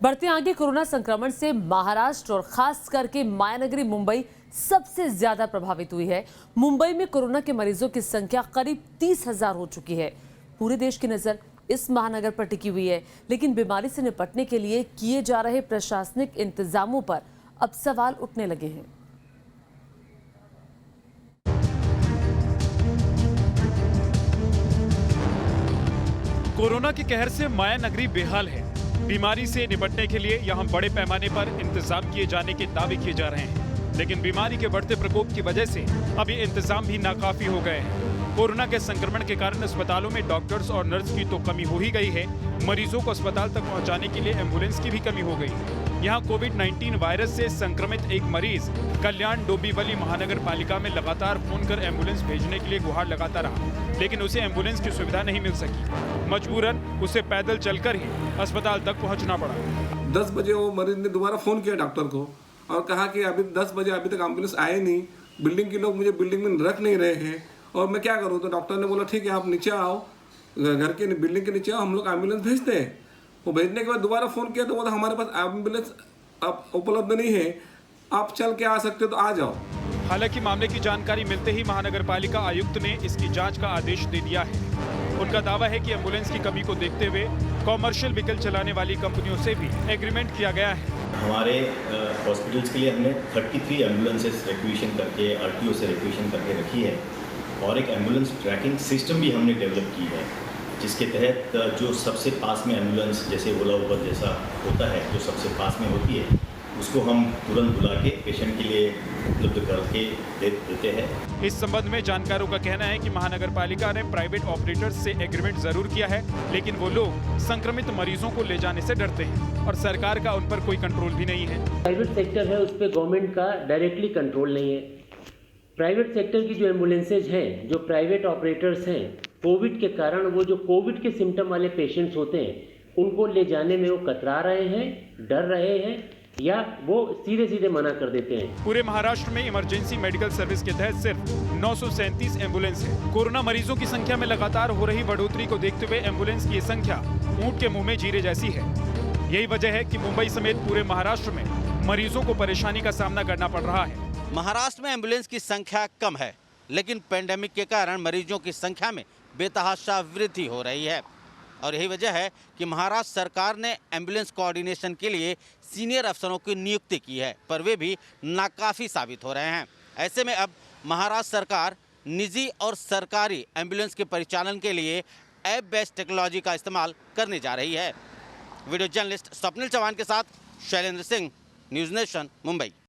बढ़ते आगे कोरोना संक्रमण से महाराष्ट्र और खास करके मायानगरी मुंबई सबसे ज्यादा प्रभावित हुई है। मुंबई में कोरोना के मरीजों की संख्या करीब 30,000 हो चुकी है। पूरे देश की नजर इस महानगर पर टिकी हुई है, लेकिन बीमारी से निपटने के लिए किए जा रहे प्रशासनिक इंतजामों पर अब सवाल उठने लगे हैं। कोरोना के कहर से मायानगरी बेहाल है। बीमारी से निपटने के लिए यहां बड़े पैमाने पर इंतजाम किए जाने के दावे किए जा रहे हैं, लेकिन बीमारी के बढ़ते प्रकोप की वजह से अब ये इंतजाम भी नाकाफी हो गए हैं। कोरोना के संक्रमण के कारण अस्पतालों में डॉक्टर्स और नर्स की तो कमी हो ही गई है, मरीजों को अस्पताल तक पहुंचाने के लिए एम्बुलेंस की भी कमी हो गई। यहाँ कोविड-19 वायरस से संक्रमित एक मरीज कल्याण डोंबिवली महानगर पालिका में लगातार फोन कर एम्बुलेंस भेजने के लिए गुहार लगाता रहा, लेकिन उसे एम्बुलेंस की सुविधा नहीं मिल सकी। मजबूरन उसे पैदल चलकर ही अस्पताल तक पहुंचना पड़ा। 10 बजे वो मरीज ने दोबारा फोन किया डॉक्टर को और कहा कि अभी 10 बजे अभी तक एम्बुलेंस आए नहीं, बिल्डिंग के लोग मुझे बिल्डिंग में रख नहीं रहे हैं और मैं क्या करूँ। तो डॉक्टर ने बोला ठीक है आप नीचे आओ, घर के बिल्डिंग के नीचे आओ, हम लोग एम्बुलेंस भेजते हैं। वो भेजने के बाद दोबारा फ़ोन किया तो बोला हमारे पास एम्बुलेंस अब उपलब्ध नहीं है, आप चल के आ सकते हो तो आ जाओ। हालांकि मामले की जानकारी मिलते ही महानगर पालिका आयुक्त ने इसकी जांच का आदेश दे दिया है। उनका दावा है कि एम्बुलेंस की कमी को देखते हुए कॉमर्शियल व्हीकल चलाने वाली कंपनियों से भी एग्रीमेंट किया गया है। हमारे हॉस्पिटल्स के लिए हमने 33 एम्बुलेंसेस रिक्वेशन करके आरटीओ से रिक्वेशन करके रखी है और एक एम्बुलेंस ट्रैकिंग सिस्टम भी हमने डेवलप की है, जिसके तहत जो सबसे पास में एम्बुलेंस जैसे ओला उबर जैसा होता है, जो सबसे पास में होती है, उसको हम तुरंत बुला के पेशेंट के लिए उपलब्ध करके देते हैं। इस संबंध में जानकारों का कहना है कि महानगर पालिका ने प्राइवेट ऑपरेटर्स से एग्रीमेंट जरूर किया है, लेकिन वो लोग संक्रमित मरीजों को ले जाने से डरते हैं और सरकार का उन पर कोई कंट्रोल भी नहीं है। प्राइवेट सेक्टर है, उस पर गवर्नमेंट का डायरेक्टली कंट्रोल नहीं है। प्राइवेट सेक्टर की जो एम्बुलेंसेज हैं, जो प्राइवेट ऑपरेटर्स हैं, कोविड के कारण वो जो कोविड के सिम्टम वाले पेशेंट्स होते हैं उनको ले जाने में वो कतरा रहे हैं, डर रहे हैं या वो सीधे सीधे मना कर देते हैं। पूरे महाराष्ट्र में इमरजेंसी मेडिकल सर्विस के तहत सिर्फ 937 एम्बुलेंस है। कोरोना मरीजों की संख्या में लगातार हो रही बढ़ोतरी को देखते हुए एम्बुलेंस की ये संख्या ऊंट के मुंह में जीरे जैसी है। यही वजह है कि मुंबई समेत पूरे महाराष्ट्र में मरीजों को परेशानी का सामना करना पड़ रहा है। महाराष्ट्र में एम्बुलेंस की संख्या कम है, लेकिन पेंडेमिक के कारण मरीजों की संख्या में बेतहाशा वृद्धि हो रही है और यही वजह है कि महाराष्ट्र सरकार ने एम्बुलेंस कोऑर्डिनेशन के लिए सीनियर अफसरों की नियुक्ति की है, पर वे भी नाकाफी साबित हो रहे हैं। ऐसे में अब महाराष्ट्र सरकार निजी और सरकारी एम्बुलेंस के परिचालन के लिए ऐप बेस्ड टेक्नोलॉजी का इस्तेमाल करने जा रही है। वीडियो जर्नलिस्ट स्वप्निल चौहान के साथ शैलेंद्र सिंह, न्यूज़ नेशन, मुंबई।